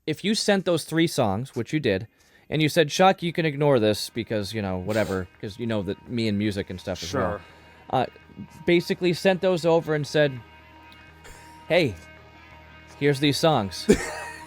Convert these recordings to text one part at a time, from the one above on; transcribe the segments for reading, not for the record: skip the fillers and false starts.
if you sent those 3 songs, which you did, and you said, Chuck, you can ignore this because, whatever, because you know that me and music and stuff as well. Basically sent those over and said, hey, here's these songs.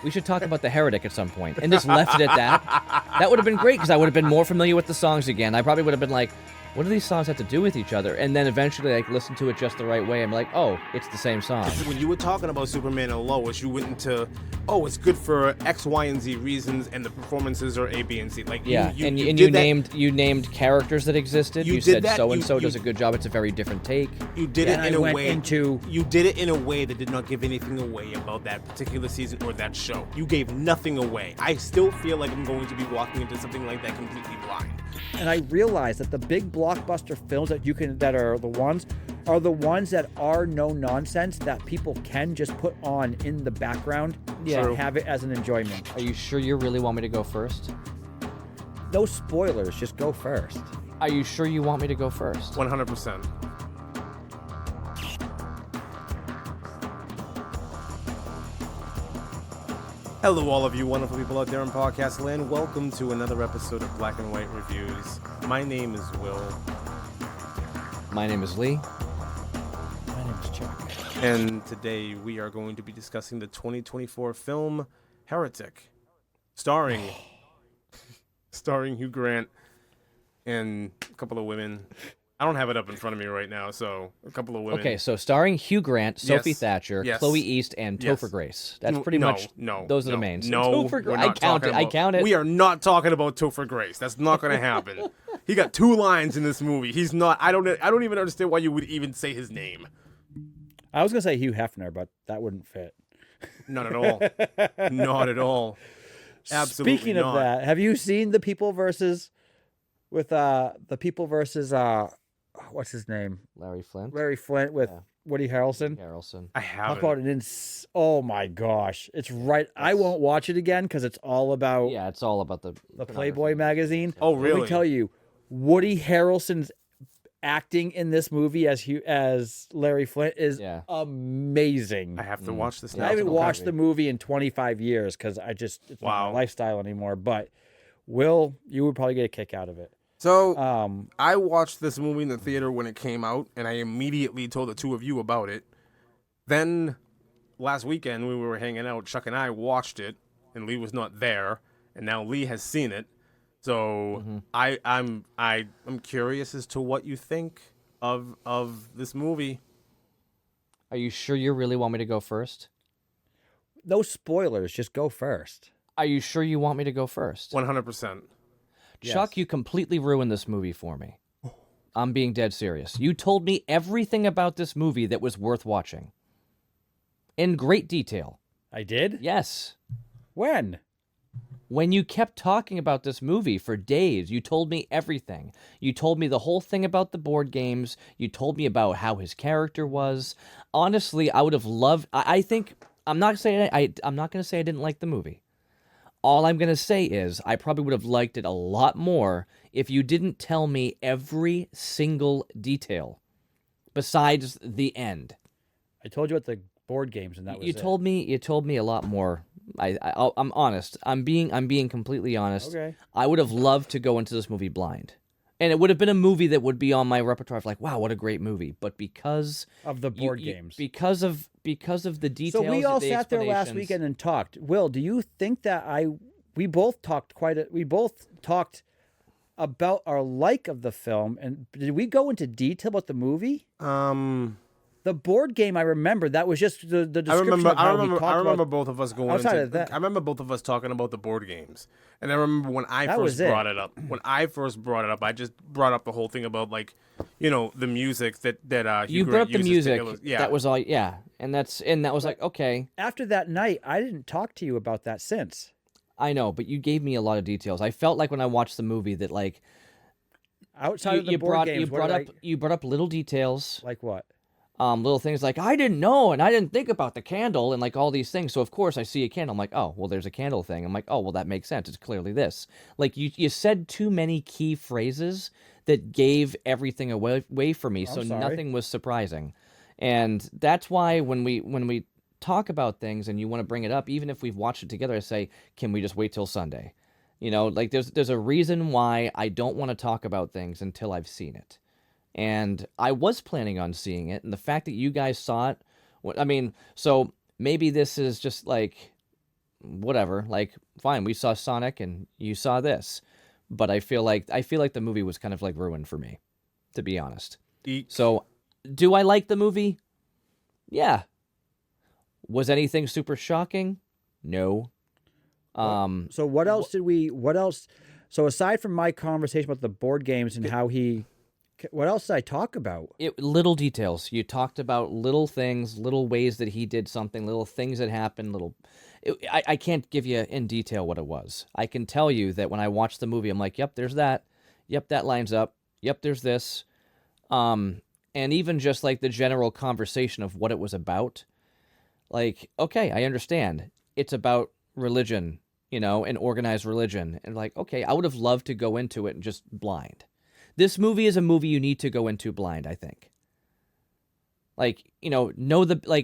We should talk about the Heretic at some point. And just left it at that. That would have been great because I would have been more familiar with the songs again. I probably would have been like, what do these songs have to do with each other? And then eventually, listen to it just the right way. I'm like, oh, it's the same song. When you were talking about Superman and Lois, you went into, it's good for X, Y, and Z reasons, and the performances are A, B, and C. You named characters that existed. You said so and so does a good job. It's a very different take. You did it in a way. You did it in a way that did not give anything away about that particular season or that show. You gave nothing away. I still feel like I'm going to be walking into something like that completely blind. And I realize that the big blockbuster films that are the ones that are no nonsense that people can just put on in the background and have it as an enjoyment. Are you sure you really want me to go first? Those spoilers, just go first. Are you sure you want me to go first? 100%. Hello, all of you wonderful people out there in podcast land. Welcome to another episode of Black and White Reviews. My name is Will. My name is Lee. My name is Chuck. And today we are going to be discussing the 2024 film Heretic, starring Hugh Grant and a couple of women. I don't have it up in front of me right now, so a couple of women. Okay, so starring Hugh Grant, Sophie Thatcher, Chloe East, and Topher Grace. That's pretty much. Those are the mains. Topher Grace. I count it. We are not talking about Topher Grace. That's not going to happen. He got 2 lines in this movie. He's not. I don't even understand why you would even say his name. I was going to say Hugh Hefner, but that wouldn't fit. Not at all. Not at all. Absolutely. Speaking of that, have you seen The People versus what's his name? Larry Flint with Woody Harrelson. I haven't. Talk about oh my gosh, it's right. I won't watch it again because it's all about it's all about the Playboy magazine. Oh really? Let me tell you, Woody Harrelson's acting in this movie as Larry Flint is amazing. I have to watch this now. I haven't watched the movie in 25 years because it's not my lifestyle anymore. But Will, you would probably get a kick out of it. So, I watched this movie in the theater when it came out, and I immediately told the 2 of you about it. Then, last weekend, when we were hanging out, Chuck and I watched it, and Lee was not there, and now Lee has seen it. So, I'm curious as to what you think of this movie. Are you sure you really want me to go first? No spoilers, just go first. Are you sure you want me to go first? 100%. Chuck, you completely ruined this movie for me. I'm being dead serious. You told me everything about this movie that was worth watching. In great detail. I did? Yes. When? When you kept talking about this movie for days, you told me everything. You told me the whole thing about the board games. You told me about how his character was. Honestly, I would have loved... I think... I'm not going to say I didn't like the movie. All I'm going to say is I probably would have liked it a lot more if you didn't tell me every single detail besides the end. I told you about the board games, and that was you told me a lot more. I'm honest. I'm being completely honest. Okay. I would have loved to go into this movie blind. And it would have been a movie that would be on my repertoire of like, wow, what a great movie. But because of the board games, because of the details. So we all the sat there last weekend and talked. Will, do you think that we both talked about our like of the film, and did we go into detail about the movie? The board game, I remember that was just the description. I remember both of us going outside of that. I remember both of us talking about the board games, and I remember when I first brought it up. When I first brought it up, I just brought up the whole thing about the music that you brought up the music. That was all. And that was like okay. After that night, I didn't talk to you about that since. I know, but you gave me a lot of details. I felt like when I watched the movie that like outside of the board games, you brought up little details. Like what? Little things like, I didn't know, and I didn't think about the candle, and like all these things. So, of course, I see a candle. I'm like, oh, well, there's a candle thing. I'm like, oh, well, that makes sense. It's clearly this. Like, you said too many key phrases that gave everything away for me, so nothing was surprising. And that's why when we talk about things and you want to bring it up, even if we've watched it together, I say, can we just wait till Sunday? You know, like there's a reason why I don't want to talk about things until I've seen it. And I was planning on seeing it, and the fact that you guys saw it, I mean, so maybe this is just like, whatever, like, fine, we saw Sonic and you saw this. But I feel like the movie was kind of like ruined for me, to be honest. So, do I like the movie? Yeah. Was anything super shocking? No. So what else did we? What else? So aside from my conversation about the board games and how he, what else did I talk about? Little details. You talked about little things, little ways that he did something, little things that happened. I can't give you in detail what it was. I can tell you that when I watched the movie, I'm like, yep, there's that. Yep, that lines up. Yep, there's this. And even just like the general conversation of what it was about. Like, okay, I understand. It's about religion, you know, and organized religion. And like, okay, I would have loved to go into it and just blind. This movie is a movie you need to go into blind, I think. Like, you know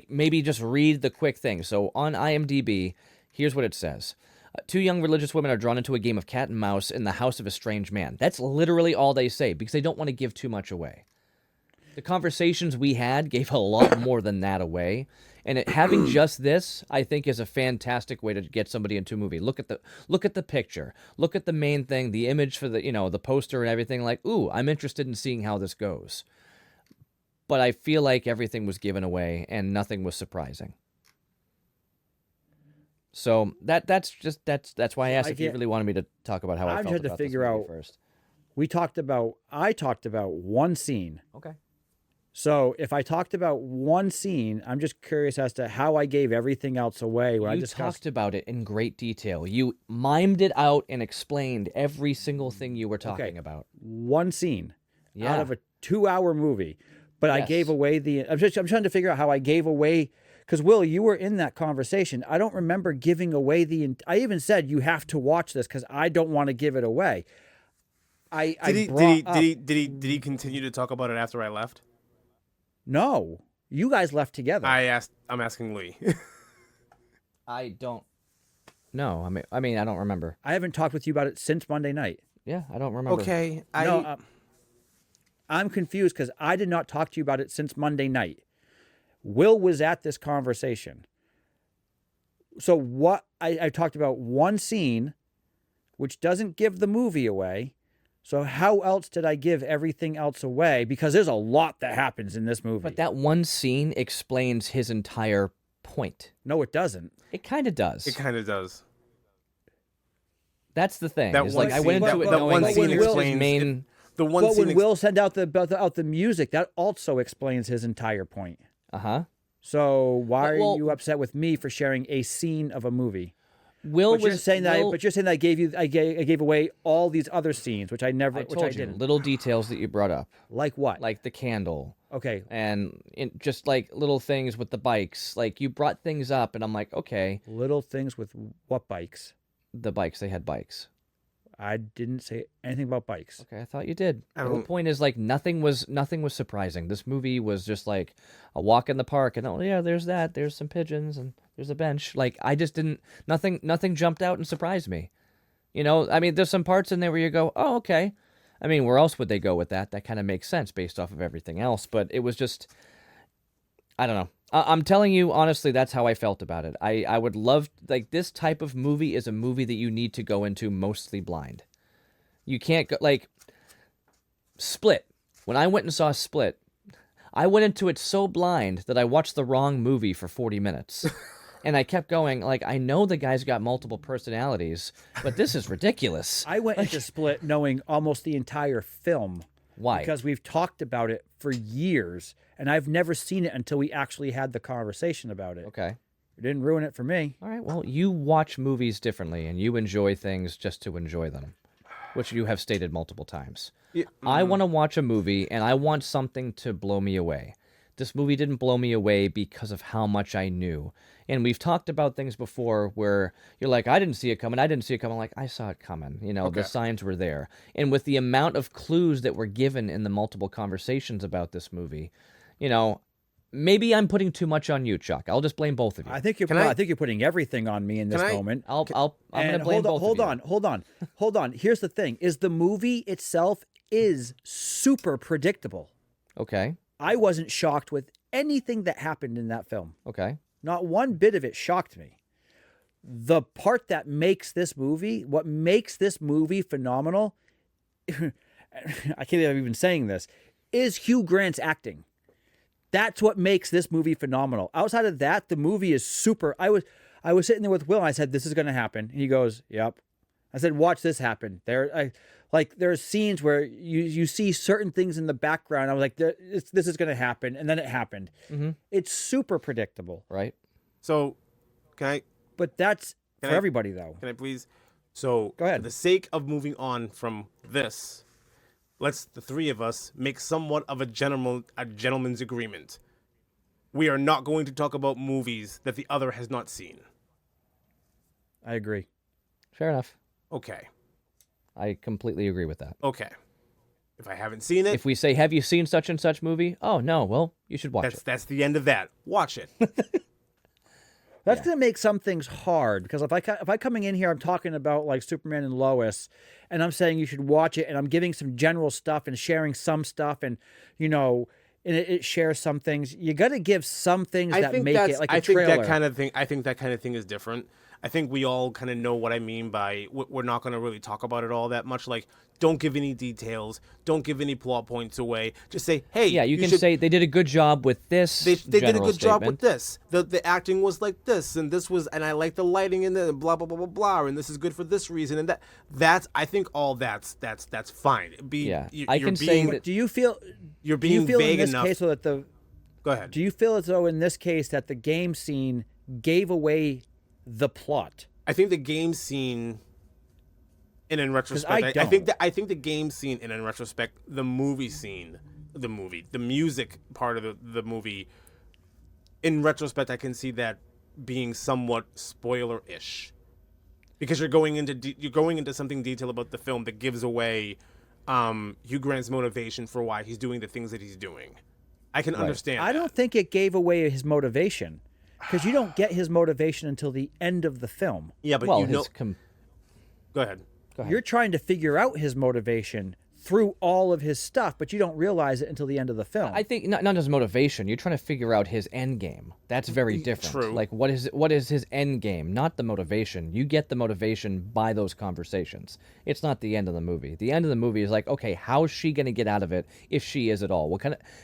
maybe just read the quick thing. So on IMDb, here's what it says. 2 young religious women are drawn into a game of cat and mouse in the house of a strange man. That's literally all they say because they don't want to give too much away. The conversations we had gave a lot more than that away. And having just this, I think, is a fantastic way to get somebody into a movie. Look at the picture. Look at the main thing, the image for the poster and everything. Like, ooh, I'm interested in seeing how this goes. But I feel like everything was given away and nothing was surprising. So that's why I asked if you really wanted me to talk about how I felt had to about figure this movie out first. I talked about one scene. Okay. So if I talked about one scene, I'm just curious as to how I gave everything else away. When You talked about it in great detail. You mimed it out and explained every single thing you were talking about. One scene Yeah. out of a 2-hour movie. But I Yes. gave away I'm trying to figure out how I gave away, because Will, you were in that conversation. I don't remember giving away I even said you have to watch this because I don't want to give it away. Did he continue to talk about it after I left? No, you guys left together. I'm asking Lee. I don't know. I mean, I don't remember. I haven't talked with you about it since Monday night. Yeah, I don't remember. Okay. I'm confused because I did not talk to you about it since Monday night. Will was at this conversation. So what I talked about one scene, which doesn't give the movie away. So how else did I give everything else away? Because there's a lot that happens in this movie. But that one scene explains his entire point. No, it doesn't. It kind of does. It kind of does. That's the thing. That It's one like I scene- went into it that knowing one that scene here's his explains main. The one But scene when Will sent out the music, that also explains his entire point. Uh-huh. So why Well- are you upset with me for sharing a scene of a movie? Will But you're was saying that. Will, But you're saying that I gave away all these other scenes, which I never, I which told I you didn't. little details that you brought up, Like what? like the candle, Okay, and just like little things with the bikes. Like you brought things up, and I'm like, okay, little things with what bikes? the bikes. They had bikes. I didn't say anything about bikes. Okay, I thought you did. I The whole don't- point is like nothing was surprising. This movie was just like a walk in the park, and oh yeah, there's that. There's some pigeons, and there's a bench. Like I just didn't. Nothing jumped out and surprised me. You know, I mean, there's some parts in there where you go, oh okay. I mean, where else would they go with that? That kind of makes sense based off of everything else. But it was just, I don't know. I'm telling you honestly, that's how I felt about it. I would love, like, this type of movie is a movie that you need to go into mostly blind. You can't go, like, Split. When I went and saw Split, I went into it so blind that I watched the wrong movie for 40 minutes. And I kept going, like, I know the guy's got multiple personalities, but this is ridiculous. I went into Split knowing almost the entire film. Why? Because we've talked about it for years, and I've never seen it until we actually had the conversation about it. Okay. It didn't ruin it for me. All right, well, you watch movies differently, and you enjoy things just to enjoy them, which you have stated multiple times. Yeah, I want to watch a movie, and I want something to blow me away. This movie didn't blow me away because of how much I knew. And we've talked about things before where you're like, I didn't see it coming. I didn't see it coming. Like, I saw it coming. You know, the signs were there. And with the amount of clues that were given in the multiple conversations about this movie, you know, maybe I'm putting too much on you, Chuck. I'll just blame both of you. I think you're putting everything on me in this moment. I'm going to blame both of you. Hold on. Here's the thing: is the movie itself is super predictable. Okay. I wasn't shocked with anything that happened in that film. Okay. Not one bit of it shocked me. The part that makes this movie, what makes this movie phenomenal, I can't believe I'm even saying this, is Hugh Grant's acting. That's what makes this movie phenomenal. Outside of that, the movie is super. I was sitting there with Will, and I said, "This is going to happen." And he goes, "Yep." I said, "Watch this happen." There's scenes where you see certain things in the background. I was like, "This is going to happen," and then it happened. Mm-hmm. It's super predictable, right? So, can I? But that's for everybody, though. Can I please? So, go ahead. For the sake of moving on from this, let's the three of us make somewhat of a gentleman's agreement. We are not going to talk about movies that the other has not seen. I agree. Fair enough. Okay. I completely agree with that. Okay. If I haven't seen it, if we say, "Have you seen such and such movie?" Oh no, well, you should watch it. That's the end of that. Watch it. That's going to make some things hard, because if I coming in here, I'm talking about like Superman and Lois, and I'm saying you should watch it, and I'm giving some general stuff and sharing some stuff, and and it shares some things. You got to give some things that make it like a trailer. I think that kind of thing is different. I think we all kind of know what I mean by we're not going to really talk about it all that much. Like, don't give any details. Don't give any plot points away. Just say, hey. Yeah, you can say they did a good job with this. They did a good job with this. The acting was like this, and this was, and I like the lighting in the blah blah blah blah blah, and this is good for this reason, and that's I think all that's fine. I can say that. Do you feel you're being vague in this enough? Case so that Go ahead. Do you feel as though in this case that the game scene gave away the plot? I think the game scene, and in retrospect, I think the game scene, and in retrospect, the movie scene, the music part of the movie, in retrospect, I can see that being somewhat spoiler-ish, because you're going into something detailed about the film that gives away Hugh Grant's motivation for why he's doing the things that he's doing. I can understand. I don't think it gave away his motivation. Because you don't get his motivation until the end of the film. Yeah, but Go ahead. You're trying to figure out his motivation through all of his stuff, but you don't realize it until the end of the film. I think not his motivation. You're trying to figure out his end game. That's very different. True. Like, what is his end game? Not the motivation. You get the motivation by those conversations. It's not the end of the movie. The end of the movie is like, okay, how's she going to get out of it if she is at all?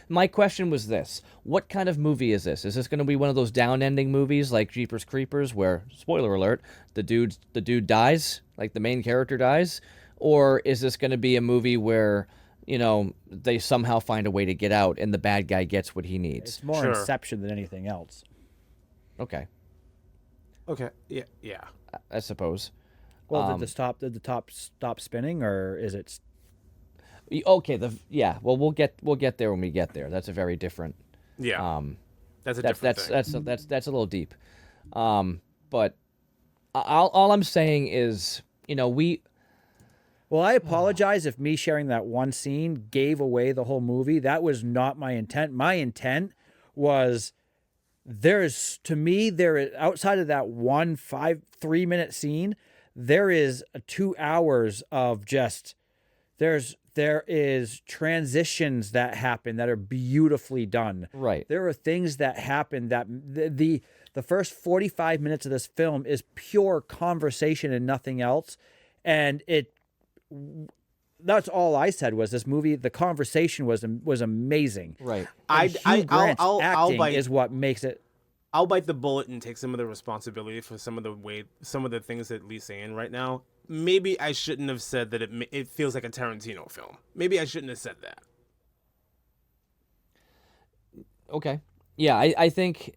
My question was this: what kind of movie is this? Is this going to be one of those down-ending movies like Jeepers Creepers, where, spoiler alert, the dude dies, like the main character dies? Or is this going to be a movie where, they somehow find a way to get out and the bad guy gets what he needs? It's more Inception than anything else. Okay. Yeah. I suppose. Well, did the top stop spinning, or is it? Okay. Well, we'll get there when we get there. That's a very different. Yeah. That's a different thing. That's a little deep. But all I'm saying is, Well, I apologize if me sharing that one scene gave away the whole movie. That was not my intent. My intent was there is outside of that 3-minute scene, there is 2 hours of just there is transitions that happen that are beautifully done. Right. There are things that happen that the first 45 minutes of this film is pure conversation and nothing else. And that's all I said was this movie. The conversation was amazing. Right. Hugh Grant's acting is what makes it. I'll bite the bullet and take some of the responsibility for some of the things that Lee's saying right now. Maybe I shouldn't have said that it feels like a Tarantino film. Maybe I shouldn't have said that. Okay. Yeah, I think,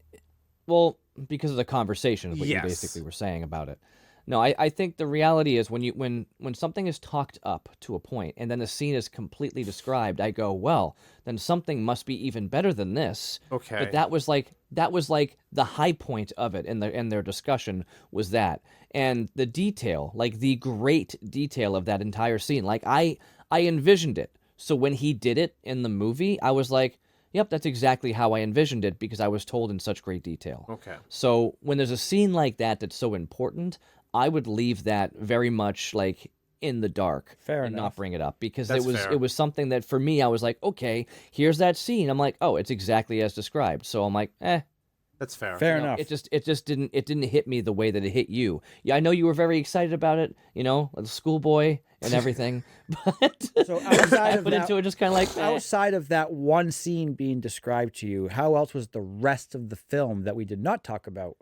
well, because of the conversation is what Yes. you basically were saying about it. No, I think the reality is when something is talked up to a point and then the scene is completely described, I go, well, then something must be even better than this. Okay. But that was like the high point of it in their discussion was that. And the detail, like the great detail of that entire scene, like I envisioned it. So when he did it in the movie, I was like, Yep, that's exactly how I envisioned it because I was told in such great detail. Okay. So when there's a scene like that that's so important, I would leave that very much like in the dark Fair and enough. not bring it up because That's it fair. was something that for me I was like, okay, here's that scene. I'm like, oh, it's exactly as described. So I'm like, That's fair. Fair you know, enough. it just didn't hit me the way that it hit you. Yeah, I know you were very excited about it, you know, like a schoolboy and everything, but So outside I of went into it just kind of like, outside of that one scene being described to you, how else was the rest of the film that we did not talk about?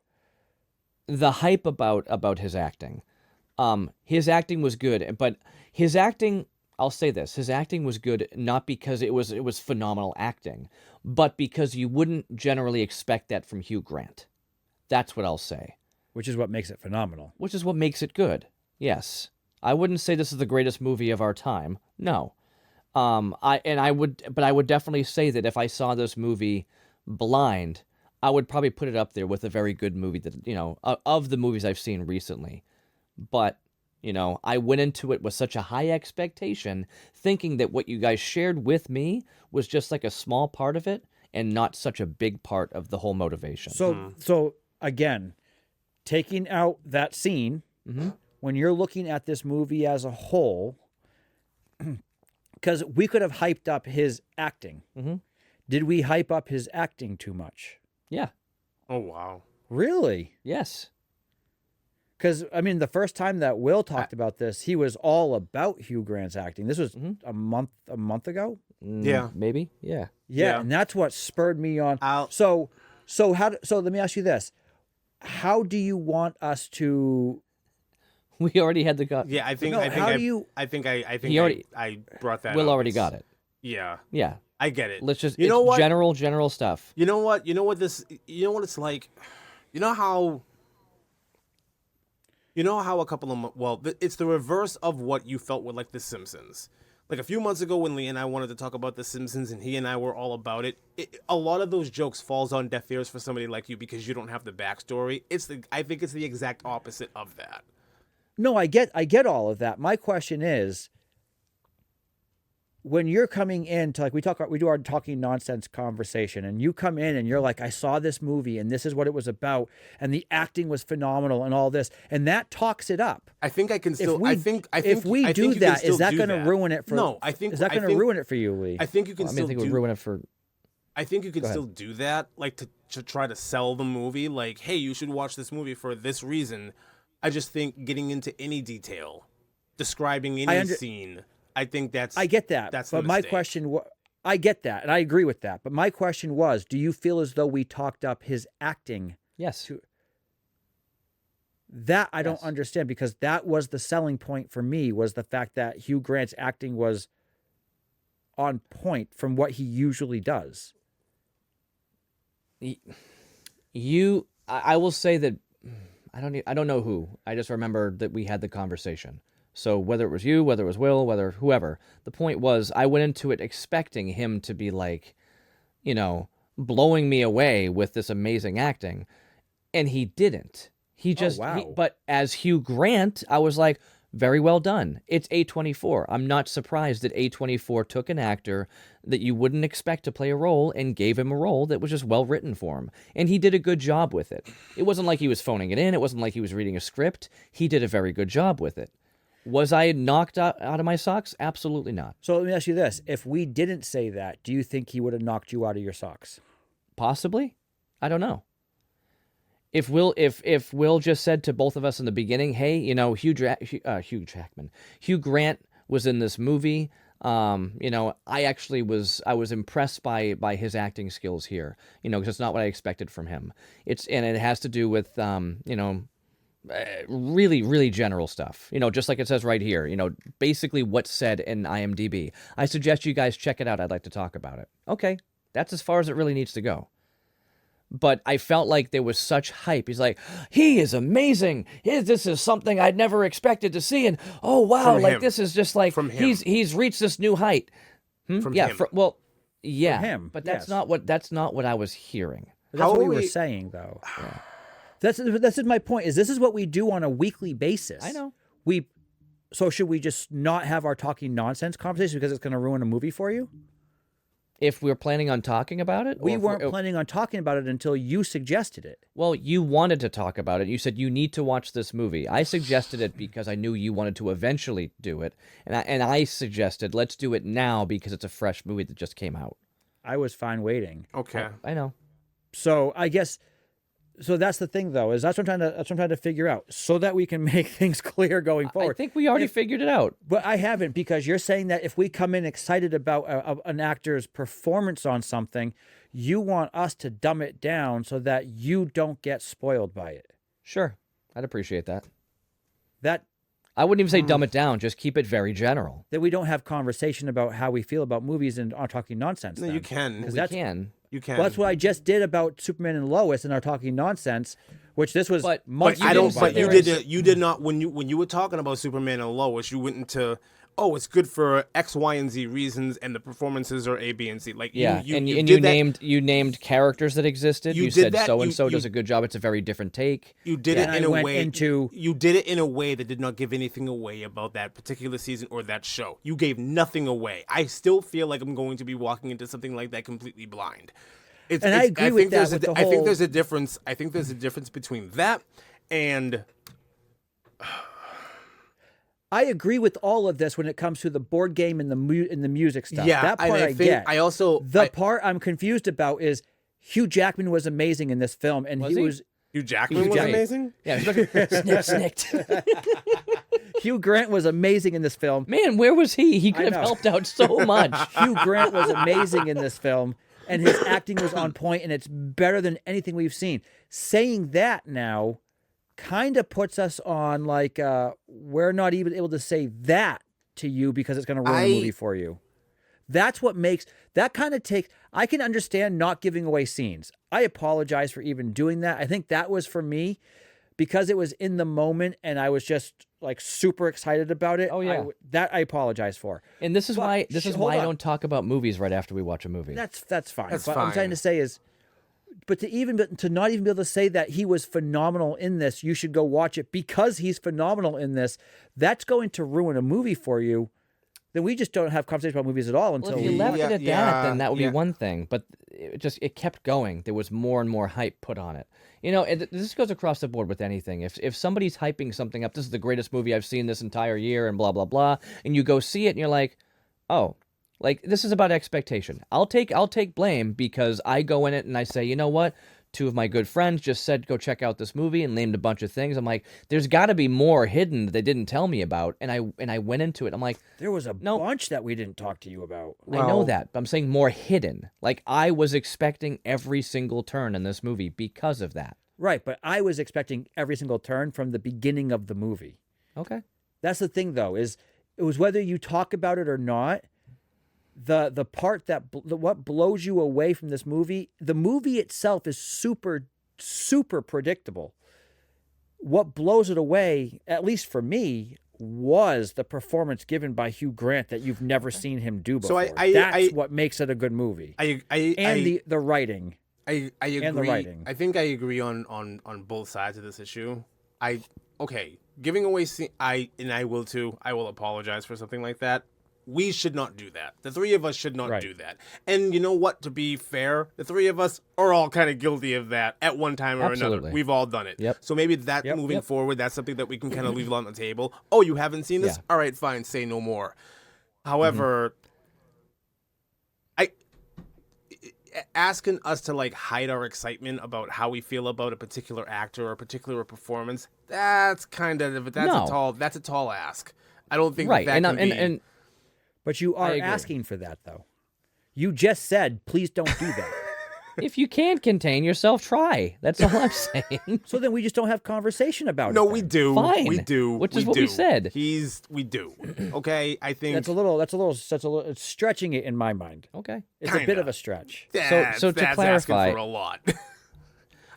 the hype about his acting. His acting was good, but his acting, I'll say this, his acting was good not because it was phenomenal acting, but because you wouldn't generally expect that from Hugh Grant. That's what I'll say, Which is what makes it phenomenal. which is what makes it good. Yes. I wouldn't say this is the greatest movie of our time. No. I would definitely say that if I saw this movie blind, I would probably put it up there with a very good movie that, you know, of the movies I've seen recently. But, you know, I went into it with such a high expectation, thinking that what you guys shared with me was just like a small part of it and not such a big part of the whole motivation. So again, taking out that scene, when you're looking at this movie as a whole, because we could have hyped up his acting. Did we hype up his acting too much? Yeah. Oh wow. Really? Yes. Because I mean, the first time that Will talked about this, he was all about Hugh Grant's acting. This was a month ago. Yeah. Maybe. Yeah. Yeah, Yeah. and that's what spurred me on. I'll- So let me ask you this: how do you want us to? We already had the gut. Yeah, I think No, I think how I, do you- I think He already- I brought that Will up. already It's- got it. Yeah. Yeah. I get it. Let's just You know it's what? general stuff. You know what? You know what it's like? You know how a couple of it's the reverse of what you felt with like The Simpsons. Like a few months ago when Lee and I wanted to talk about The Simpsons and he and I were all about it, a lot of those jokes falls on deaf ears for somebody like you because you don't have the backstory. I think it's the exact opposite of that. No, I get all of that. My question is, when you're coming in to we do our talking nonsense conversation, and you come in and you're like, I saw this movie and this is what it was about, and the acting was phenomenal and all this, and that talks it up. I think I can still. If we do that, is that going to ruin it for? No, I think is that going to ruin it for you, Lee? I think you can I mean, still I think it do. would ruin it for. I think you can ahead. still do that, like to try to sell the movie. Like, hey, you should watch this movie for this reason. I just think getting into any detail, describing any scene, I think that's. I get that, That's but the my mistake. question I get that, and I agree with that. But my question was, do you feel as though we talked up his acting? Yes. That I don't Yes. understand, because that was the selling point for me, was the fact that Hugh Grant's acting was on point from what he usually does. I will say that I don't know who. I just remember that we had the conversation. So whether it was you, whether it was Will, whether whoever, the point was I went into it expecting him to be like, you know, blowing me away with this amazing acting, and he didn't. He just wow. but as Hugh Grant, I was like, very well done. It's A24. I'm not surprised that A24 took an actor that you wouldn't expect to play a role and gave him a role that was just well written for him. And he did a good job with it. It wasn't like he was phoning it in. It wasn't like he was reading a script. He did a very good job with it. Was I knocked out of my socks? Absolutely not. So let me ask you this: if we didn't say that, do you think he would have knocked you out of your socks? Possibly. I don't know. If Will just said to both of us in the beginning, hey, you know, Hugh Grant was in this movie. You know, I was impressed by his acting skills here. You know, because it's not what I expected from him. And it has to do with you know, really, really general stuff. You know, just like it says right here. You know, basically what's said in IMDb. I suggest you guys check it out. I'd like to talk about it. Okay, that's as far as it really needs to go. But I felt like there was such hype. He's like, he is amazing. This is something I'd never expected to see. And oh wow, From like him. this is just like From him. he's reached this new height. From Yeah, him. yeah, From him, but yes. that's not what I was hearing. That's How what are we were we- saying, though. Yeah. That's my point. This is what we do on a weekly basis. I know. So should we just not have our talking nonsense conversation because it's going to ruin a movie for you? If we're planning on talking about it? We or if weren't we're- planning on talking about it until you suggested it. Well, you wanted to talk about it. You said you need to watch this movie. I suggested it because I knew you wanted to eventually do it. And I suggested, let's do it now because it's a fresh movie that just came out. I was fine waiting. Okay. I know. So I guess, so that's the thing though, is that's what I'm trying to figure out, so that we can make things clear going forward. I think we already figured it out. But I haven't, because you're saying that if we come in excited about an actor's performance on something, you want us to dumb it down so that you don't get spoiled by it. Sure. I'd appreciate that. That I wouldn't even say dumb it down. Just keep it very general. we don't have conversation about how we feel about movies and are talking nonsense. No, then. you can. We that's- can. You can. Well, that's what I just did about Superman and Lois and our talking nonsense, which this was But months But I ago, don't. by But the you way. did not when you were talking about Superman and Lois, you went into, oh, it's good for X, Y, and Z reasons, and the performances are A, B, and C. Like Yeah, you and did you that, named characters that existed. You You did said that, so and so you- does a good job. It's a very different take. You did And it in I a went way. into- You did it in a way that did not give anything away about that particular season or that show. You gave nothing away. I still feel like I'm going to be walking into something like that completely blind. And I agree with that with the I think whole- there's a difference. I think there's a difference between that and I agree with all of this when it comes to the board game and the music stuff. yeah. that part and I think get. I also The part I'm confused about is Hugh Jackman was amazing in this film, and Was he? Hugh Jackman was Jackman. amazing. Yeah, he's like, snicked. Hugh Grant was amazing in this film. Man, where was he? He could have know. helped out so much. Hugh Grant was amazing in this film, and his acting was on point, and it's better than anything we've seen. Saying that now kind of puts us on like we're not even able to say that to you because it's going to ruin the movie for you. That's what makes that kind of takes. I can understand not giving away scenes. I apologize for even doing that. I think that was for me because it was in the moment and I was just like super excited about it. Oh, yeah. That I apologize for. And this is But why hold I on. don't talk about movies right after we watch a movie. That's fine. That's What I'm trying fine. to say is, but to not even be able to say that he was phenomenal in this, you should go watch it because he's phenomenal in this. That's going to ruin a movie for you. Then we just don't have conversation about movies at all Well, until if you we left it at that, then that would yeah. be one thing. But it kept going. There was more and more hype put on it. You know, this goes across the board with anything. If somebody's hyping something up, this is the greatest movie I've seen this entire year, and blah blah blah, and you go see it, and you're like, oh, like this is about expectation. I'll take blame because I go in it and I say, you know what? Two of my good friends just said go check out this movie and named a bunch of things. I'm like, there's got to be more hidden that they didn't tell me about, and I went into it. I'm like, there was a No. bunch that we didn't talk to you about. I know Well- that, but I'm saying more hidden. Like I was expecting every single turn in this movie because of that. Right, but I was expecting every single turn from the beginning of the movie. Okay. That's the thing, though, is it was whether you talk about it or not. The part that what blows you away from this movie, the movie itself is super predictable. What blows it away, at least for me, was the performance given by Hugh Grant that you've never seen him do So before. I- That's what makes it a good movie. I The writing. agree. and the writing. I think I agree on both sides of this issue. Okay, giving away I will too. I will apologize for something like that. We should not do that. The three of us should not Right. do that. And you know what? To be fair, the three of us are all kind of guilty of that at one time or another. Absolutely. We've all done it. Yep. So maybe that Yep. moving Yep. forward, that's something that we can kind of leave on the table. Oh, you haven't seen this? Yeah. All right, fine. Say no more. However, asking us to like hide our excitement about how we feel about a particular actor or a particular performance, that's No. that's a tall ask. I don't think Right. that And can be. and But you are agree. asking for that, though. You just said, please don't do that. if you can't contain yourself, try. That's all I'm saying. So then we just don't have conversation about no, it. we then. do. Fine. We do. Which is we what we do. said. We do. Okay, I think That's a little it's stretching it in my mind. Okay. It's a bit Kinda. of a stretch. that's, so to that's clarify- asking for a lot.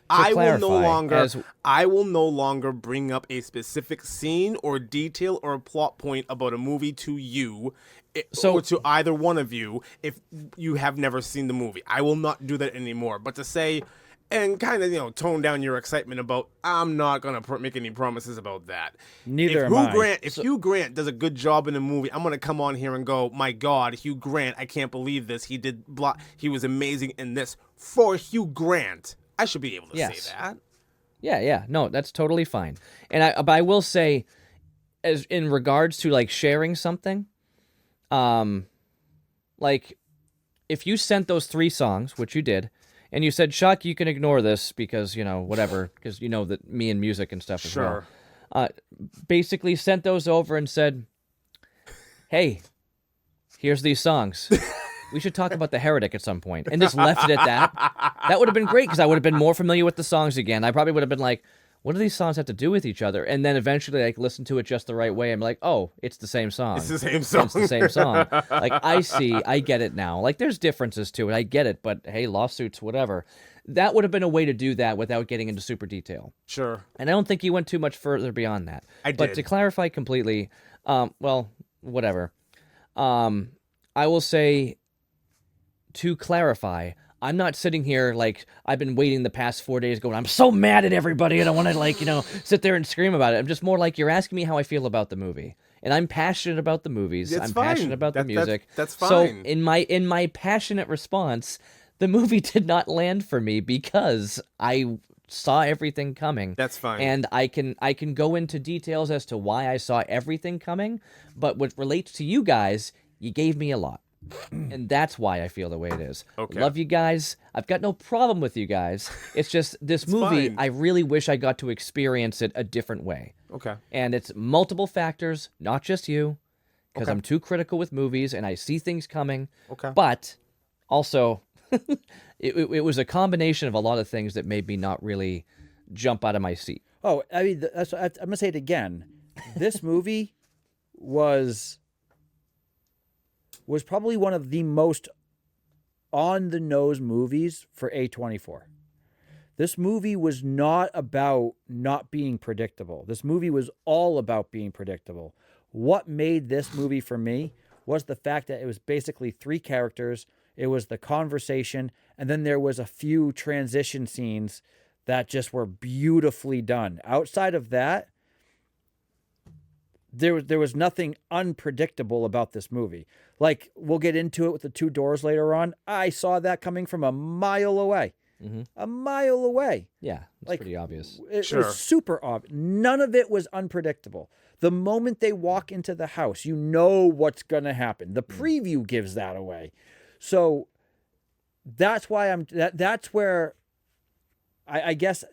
I will no clarify, longer as- I will no longer bring up a specific scene or detail or a plot point about a movie to you So- or to either one of you if you have never seen the movie. I will not do that anymore. But to say and kind of tone down your excitement about. I'm not gonna make any promises about that. Neither if am I. If Hugh Grant does a good job in the movie, I'm gonna come on here and go, my God, Hugh Grant! I can't believe this. He was amazing in this. For Hugh Grant, I should be able to say that. Yeah. No, that's totally fine. But I will say, as in regards to like sharing something, like if you sent those 3 songs, which you did, and you said, Chuck, you can ignore this because, whatever, because you know that me and music and stuff as well. Basically sent those over and said, hey, here's these songs. We should talk about the Heretic at some point, and just left it at that. That would have been great because I would have been more familiar with the songs again. I probably would have been like, what do these songs have to do with each other? And then eventually, like, listen to it just the right way. I'm like, oh, it's the same song. It's the same song. It's the same song. Like, I get it now. Like, there's differences to it. I get it, but hey, lawsuits, whatever. That would have been a way to do that without getting into super detail. Sure. And I don't think you went too much further beyond that. But to clarify completely, well, whatever. I will say, to clarify, I'm not sitting here like I've been waiting the past 4 days going, I'm so mad at everybody and I want to sit there and scream about it. I'm just more like, you're asking me how I feel about the movie. And I'm passionate about the movies. I'm passionate about the music. That's fine. So in my passionate response, the movie did not land for me because I saw everything coming. That's fine. And I can go into details as to why I saw everything coming, but what relates to you guys, you gave me a lot. And that's why I feel the way it is. Okay. Love you guys. I've got no problem with you guys. It's just this movie, fine. I really wish I got to experience it a different way. Okay. And it's multiple factors, not just you, because I'm too critical with movies and I see things coming. Okay. But also, it was a combination of a lot of things that made me not really jump out of my seat. Oh, I mean, I'm going to say it again. This movie was probably one of the most on-the-nose movies for A24. This movie was not about not being predictable. This movie was all about being predictable. What made this movie for me was the fact that it was basically 3 characters. It was the conversation, and then there was a few transition scenes that just were beautifully done. Outside of that, there was nothing unpredictable about this movie. Like, we'll get into it with the 2 doors later on. I saw that coming from a mile away. Mm-hmm. A mile away. Yeah, it's pretty obvious. It was super obvious. None of it was unpredictable. The moment they walk into the house, you know what's going to happen. The preview gives that away. So that's why that's where I guess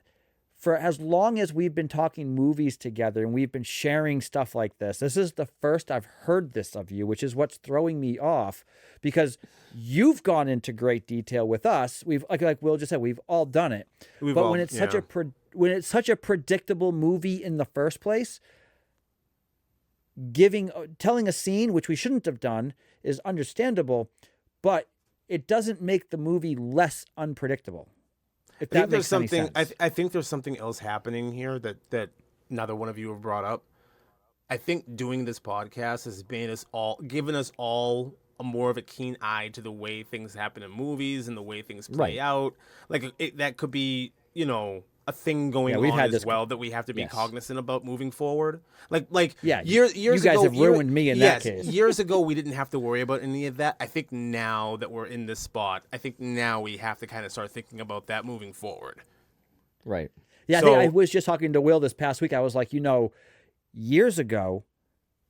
for as long as we've been talking movies together and we've been sharing stuff like this is the first I've heard this of you, which is what's throwing me off, because you've gone into great detail with us. We've like Will just said, we've all done it. When it's such a predictable movie in the first place, telling a scene, which we shouldn't have done, is understandable, but it doesn't make the movie less unpredictable. If that makes any sense. I think there's something else happening here that neither one of you have brought up. I think doing this podcast has given us all a more of a keen eye to the way things happen in movies and the way things play out. Like that could be, a thing going on as well that we have to be cognizant about moving forward. Years you guys ago, have ruined me in that case. Years ago, we didn't have to worry about any of that. I think now that we're in this spot, now we have to kind of start thinking about that moving forward. Right. Yeah, I was just talking to Will this past week. I was like, years ago,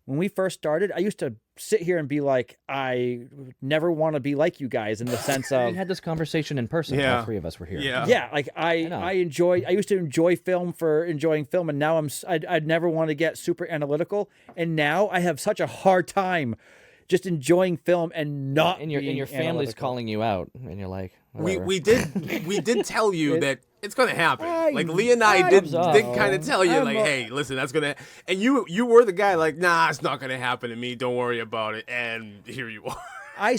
when we first started, I used to sit here and be like, I never want to be like you guys in the sense of... We had this conversation in person. Yeah. All 3 of us were here. Yeah, like I used to enjoy film for enjoying film, and now I'd never want to get super analytical, and now I have such a hard time just enjoying film and not and your family's analytical. Calling you out, and you're like, we did tell you that it's gonna happen. Like Lee and I did kind of tell you, hey, listen, that's gonna. And you were the guy like, nah, it's not gonna happen to me. Don't worry about it. And here you are. I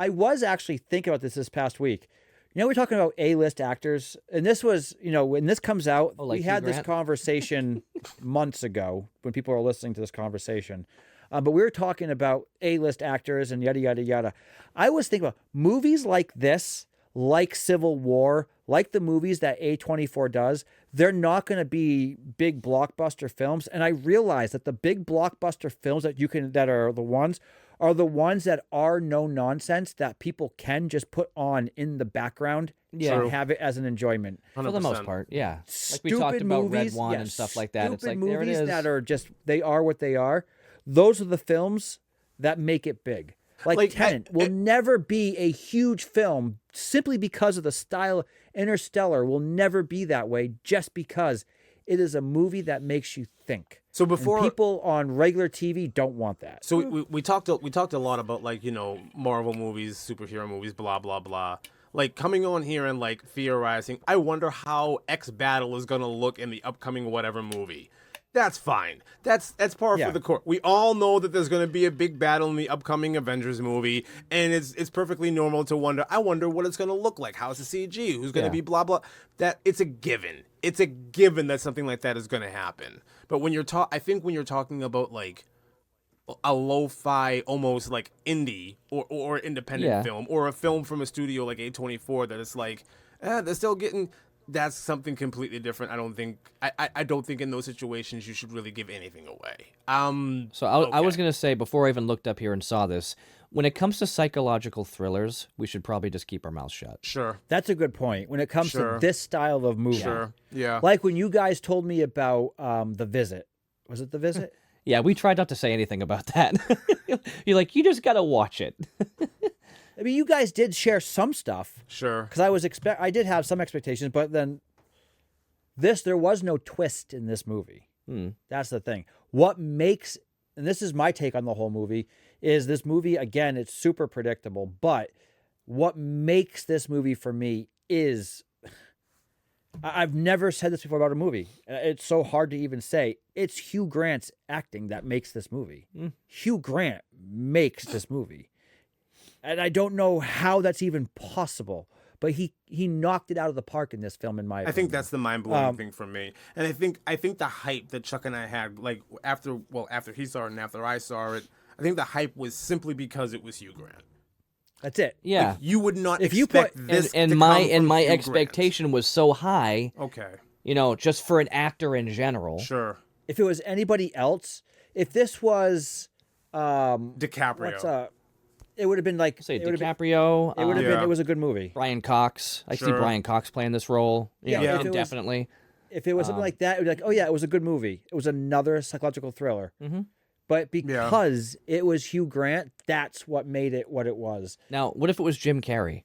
was actually thinking about this past week. We're talking about A-list actors, and this was, when this comes out, we had this conversation months ago when people were listening to this conversation. But we were talking about A-list actors and yada, yada, yada. I was thinking about movies like this, like Civil War, like the movies that A24 does, they're not going to be big blockbuster films. And I realize that the big blockbuster films that are the ones that are no nonsense that people can just put on in the background and have it as an enjoyment. 100%. For the most part, yeah. Like we Stupid talked about movies, Red One and stuff like that. It's like, stupid there it movies is. that are just, they are what they are. Those are the films that make it big. Like Tenet will never be a huge film simply because of the style. Interstellar will never be that way just because it is a movie that makes you think. So before and people on regular TV don't want that. So we talked a lot about, like, you know, Marvel movies, superhero movies, blah blah blah. Like, coming on here and like theorizing, I wonder how X Battle is gonna look in the upcoming whatever movie. That's fine. That's par for the course. We all know that there's going to be a big battle in the upcoming Avengers movie, and it's perfectly normal to wonder. I wonder what it's going to look like. How's the CG? Who's going to be blah blah? That it's a given. It's a given that something like that is going to happen. But when I think when you're talking about like a lo-fi, almost like indie or independent film, or a film from a studio like A24 that it's like, they're still getting. That's something completely different. I don't think in those situations you should really give anything away. So I was going to say, before I even looked up here and saw this, when it comes to psychological thrillers, we should probably just keep our mouths shut. Sure. That's a good point. When it comes to this style of movie. Sure. Yeah. Like when you guys told me about The Visit. Was it The Visit? Yeah, we tried not to say anything about that. You're like, you just got to watch it. I mean, you guys did share some stuff. Sure. Because I did have some expectations, but then there was no twist in this movie. That's the thing. What makes, and this is my take on the whole movie, is this movie, again, it's super predictable, but what makes this movie for me is, I've never said this before about a movie. It's so hard to even say. It's Hugh Grant's acting that makes this movie. Hugh Grant makes this movie. And I don't know how that's even possible, but he knocked it out of the park in this film, in my opinion. I think that's the mind-blowing thing for me. And I think the hype that Chuck and I had, like, after he saw it and after I saw it, I think the hype was simply because it was Hugh Grant. That's it. Yeah. Like, you would not If expect you put, this and to my come from Hugh expectation Grant. was so high. Okay. You know, just for an actor in general. Sure. If it was anybody else, if this was DiCaprio. It would have been like Say DiCaprio. It would have been. Yeah. It was a good movie. Brian Cox. I see Sure. Brian Cox playing this role. Yeah, if it was- definitely. If it was something like that, it would be like, oh yeah, it was a good movie. It was another psychological thriller. But because it was Hugh Grant, that's what made it what it was. Now, what if it was Jim Carrey?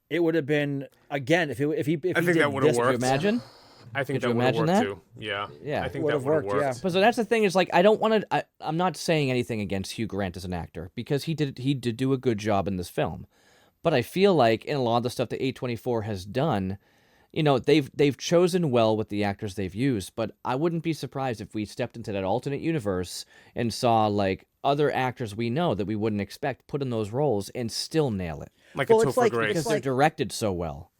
It would have been, again, if he I think did that would have this- Could you worked. imagine? I think Could that you would have imagine worked that? too. Yeah. Yeah. I think Would that have would have worked, worked. yeah. But so that's the thing is, like, I don't want to. I'm not saying anything against Hugh Grant as an actor because he did do a good job in this film. But I feel like in a lot of the stuff that A24 has done, you know, they've chosen well with the actors they've used. But I wouldn't be surprised if we stepped into that alternate universe and saw like other actors we know that we wouldn't expect put in those roles and still nail it Like Well, a it's Topher like- Grace. because they're directed so well.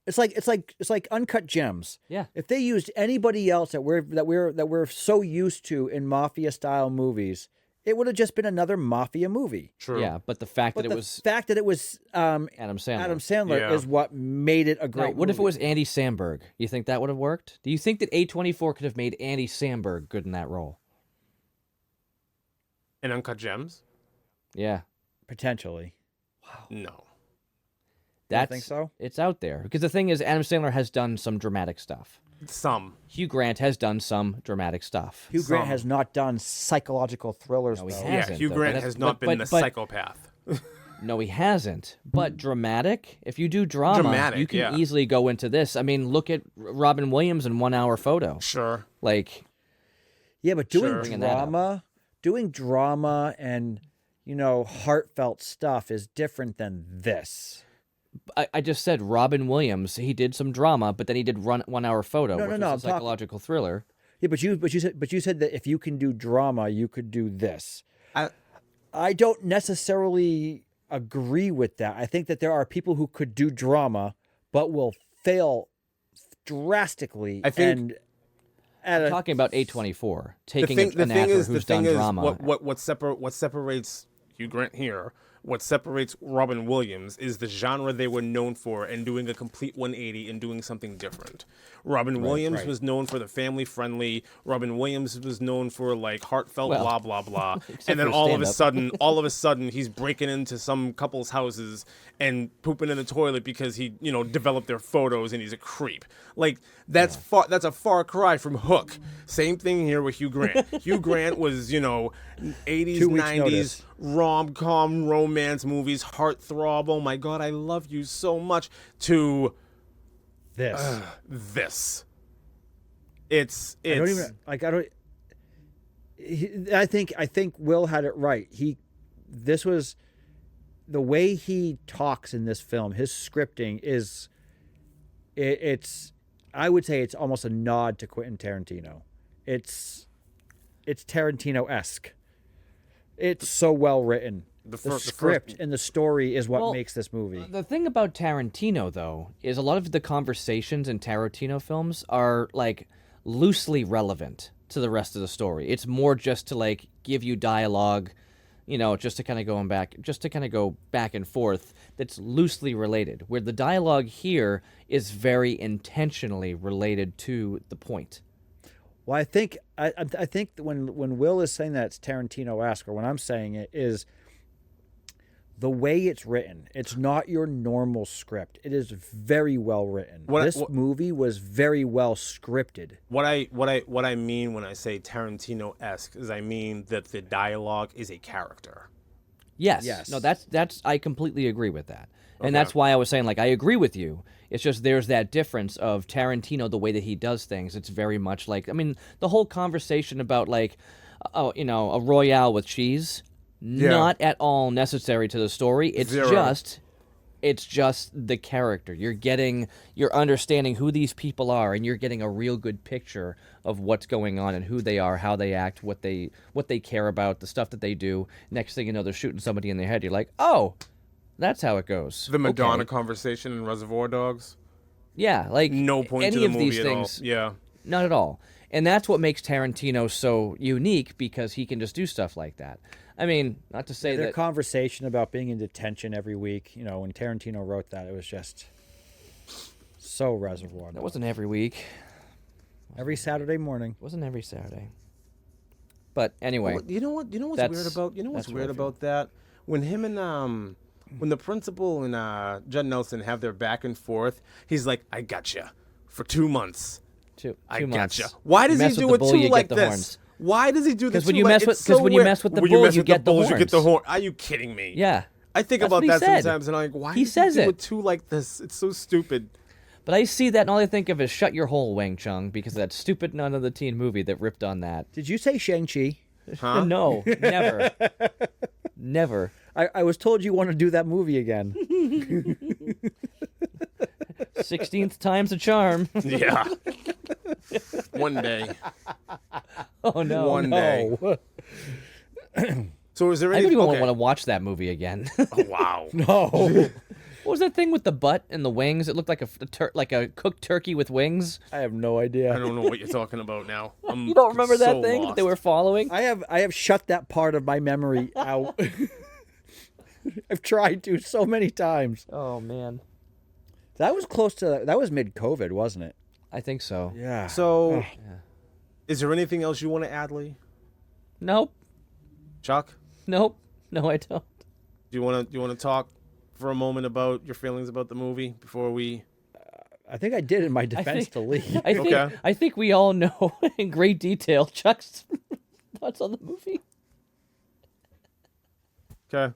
It's like Uncut Gems. Yeah. If they used anybody else that we're so used to in mafia style movies, it would have just been another mafia movie. True. Yeah, but the fact But that the it was fact that it was Adam Sandler. Adam Sandler Yeah. is what made it a Now, great. what if it movie. was Andy Samberg? You think that would have worked? Do you think that A24 could have made Andy Samberg good in that role? And Uncut Gems? Yeah. potentially? No. That's, think so? It's out there. Because the thing is, Adam Sandler has done some dramatic stuff. Some. Hugh Grant has done some dramatic stuff. Hugh Grant Some. has not done psychological thrillers. No, he though. hasn't. Yeah, Hasn't, Hugh though, Grant but has that's- not but- been the but- psychopath. No, he hasn't. But dramatic, if you do drama, Dramatic, you can yeah. easily go into this. I mean, look at Robin Williams in 1 Hour Photo. Sure. Like, Yeah, but doing Sure. Bringing that up. drama and heartfelt stuff is different than this. I just said Robin Williams, he did some drama, but then he did 1 Hour Photo, No, which no, was I'm a talking- psychological thriller. Yeah, but you said that if you can do drama, you could do this. I- I don't necessarily agree with that. I think that there are people who could do drama, but will fail drastically. I think- and at I'm a, talking about A24, taking the an thing actor is, who's done drama. what separates Hugh Grant here what separates Robin Williams is the genre they were known for and doing a complete 180 and doing something different. Robin Williams was known for the family-friendly. Robin Williams was known for like heartfelt blah blah blah. And then all of a sudden he's breaking into some couple's houses and pooping in the toilet because he, developed their photos and he's a creep. Like that's a far cry from Hook. Same thing here with Hugh Grant. Hugh Grant was, 80s, 90s notice. rom-com romance movies, heartthrob, oh my god, I love you so much, to this. It's I don't even like. I don't. I think Will had it right. This was the way he talks in this film. His scripting is, it's. I would say it's almost a nod to Quentin Tarantino. It's Tarantino-esque. It's so well written. The script and the story is what makes this movie. The thing about Tarantino, though, is a lot of the conversations in Tarantino films are, like, loosely relevant to the rest of the story. It's more just to, like, give you dialogue, just to kind of go back and forth that's loosely related, where the dialogue here is very intentionally related to the point. Well, I think when Will is saying that it's Tarantino-esque, or when I'm saying it, is the way it's written. It's not your normal script. It is very well written. This movie was very well scripted. What I mean when I say Tarantino-esque is I mean that the dialogue is a character. Yes. No, that's I completely agree with that. Okay. And that's why I was saying, like, I agree with you. It's just there's that difference of Tarantino, the way that he does things. It's very much like, I mean, the whole conversation about, like, a Royale with cheese, not at all necessary to the story. It's just the character. You're understanding who these people are, and you're getting a real good picture of what's going on and who they are, how they act, what they care about, the stuff that they do. Next thing you know, they're shooting somebody in the head. You're like, oh, that's how it goes. The Madonna conversation in Reservoir Dogs. Yeah, like no point any to the of movie these at things. all. Yeah, not at all. And that's what makes Tarantino so unique, because he can just do stuff like that. I mean, not to say their that conversation about being in detention every week. When Tarantino wrote that, it was just so Reservoir Dogs. That wasn't every week. Every Saturday morning. Wasn't every Saturday. But anyway, you know what's weird about that? When him and when the principal and Judd Nelson have their back and forth, he's like, "I gotcha for 2 months. I gotcha." Why does he do it too like this? Horns. Why does he do this? Because when you mess with the bull, you get the horns. You get the horn. Are you kidding me? Yeah. I think about that sometimes, and I'm like, why does he do it too like this? It's so stupid. But I see that, and all I think of is "Shut Your Hole, Wang Chung," because of that stupid None of the Teen movie that ripped on that. Did you say Shang-Chi? Huh? No, never. Never. I was told you want to do that movie again. 16th time's a charm. Yeah. One day. Oh, no. One day. So is there any... I don't even want to watch that movie again. Oh, wow. No. What was that thing with the butt and the wings? It looked like a cooked turkey with wings. I have no idea. I don't know what you're talking about now. You don't remember that thing that they were following? I have shut that part of my memory out. I've tried to so many times. Oh, man. That was mid-COVID, wasn't it? I think so. Yeah. So, is there anything else you want to add, Lee? Nope. Chuck? Nope. No, I don't. Do you want to talk for a moment about your feelings about the movie before we... I think I did in my defense to Lee. I think we all know in great detail Chuck's thoughts on the movie. Okay.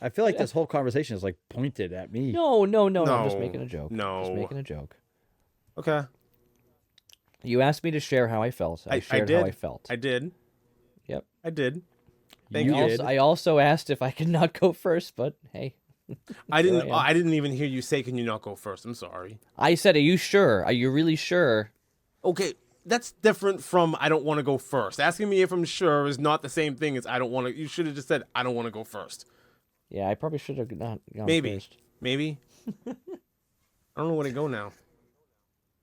I feel like this whole conversation is like pointed at me. No. I'm just making a joke. No. Just making a joke. Okay. You asked me to share how I felt. I shared how I felt. I did. Yep. I did. Thank you. I also asked if I could not go first, but hey. I didn't even hear you say, "Can you not go first?" I'm sorry. I said, "Are you sure? Are you really sure?" Okay, that's different from "I don't want to go first." Asking me if I'm sure is not the same thing as "I don't want to." You should have just said, "I don't want to go first." Yeah, I probably should have not gone first. Maybe. I don't know where to go now.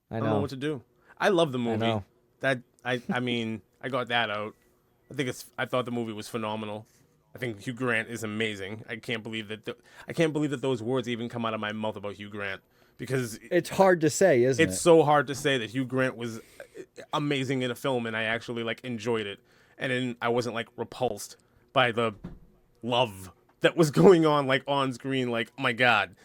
I don't know what to do. I love the movie. I know. I mean, I got that out. I thought the movie was phenomenal. I think Hugh Grant is amazing. I can't believe that those words even come out of my mouth about Hugh Grant, because It's hard to say, isn't it? it's so hard to say that Hugh Grant was amazing in a film and I actually like enjoyed it, and then I wasn't like repulsed by the love that was going on like on screen. Like, oh my God.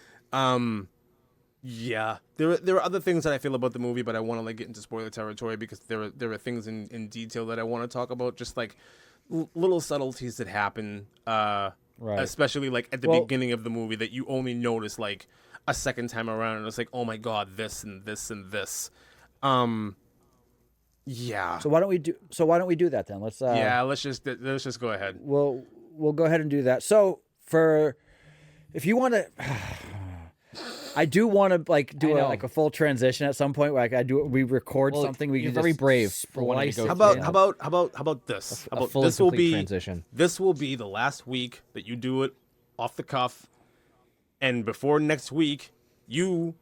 Yeah, there are other things that I feel about the movie, but I want to like get into spoiler territory because there are things in detail that I want to talk about, just like little subtleties that happen, Right. especially like at the beginning of the movie that you only notice like a second time around, and it's like, oh my God, this and this and this. Yeah. So why don't we do that then? Let's Let's just go ahead. We'll go ahead and do that. So if you want to, I do want to like do a full transition at some point. Like we record something. We you're can very just brave for wanting to go. How about this? How about fully this will complete be transition. This will be the last week that you do it off the cuff, and before next week, you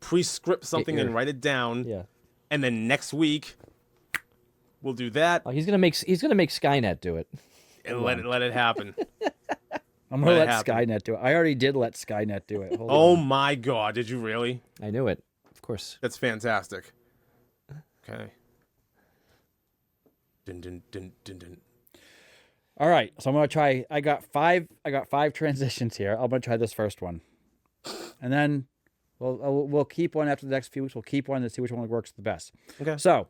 pre-script something and write it down. Yeah. And then next week, we'll do that. Oh, he's gonna make Skynet do it. And let it happen. I'm gonna let Skynet do it. I already did let Skynet do it. Hold Oh on. my God! Did you really? I knew it. Of course. That's fantastic. Okay. Dun, dun, dun, dun, dun. All right, so I'm gonna try. I got five transitions here. I'm gonna try this first one, and then we'll keep one after the next few weeks. We'll keep one to see which one works the best. Okay. So,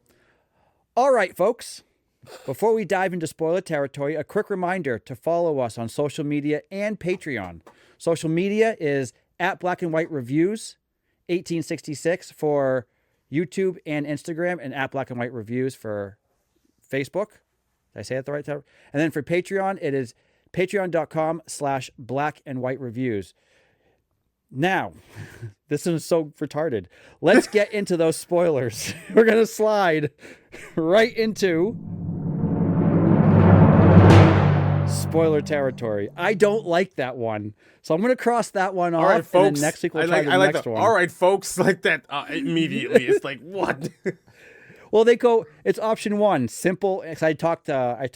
all right, folks. Before we dive into spoiler territory, a quick reminder to follow us on social media and Patreon. Social media is at Black and White Reviews, 1866 for YouTube and Instagram, and at Black and White Reviews for Facebook. Did I say it the right time? And then for Patreon, it is patreon.com/Black and White Reviews. Now, this is so retarded. Let's get into those spoilers. We're going to slide right into spoiler territory. I don't like that one. So I'm going to cross that one off. All right, folks. And then next week we'll try the next one. All right, folks. Like that immediately. It's like, what? Well, they go, it's option one, simple. I talked to I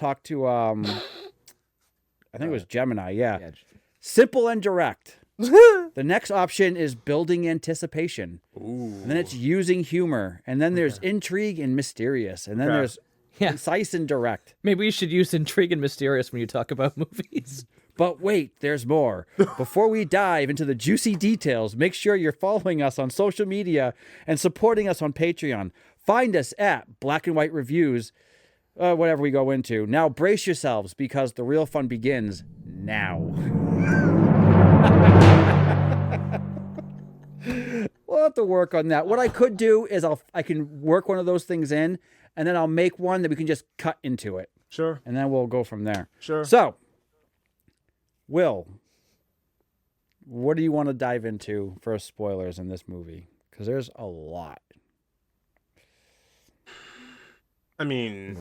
think it was Gemini. Yeah. Simple and direct. The next option is building anticipation. Ooh. And then it's using humor. And then there's intrigue and mysterious. And then there's concise and direct. Maybe you should use intrigue and mysterious when you talk about movies. But wait, there's more. Before we dive into the juicy details, make sure you're following us on social media and supporting us on Patreon. Find us at Black and White Reviews, whatever we go into. Now brace yourselves because the real fun begins now. We'll have to work on that. What I could do is I can work one of those things in, and then I'll make one that we can just cut into it. Sure. And then we'll go from there. Sure. So, Will, what do you want to dive into for spoilers in this movie? Because there's a lot. I mean,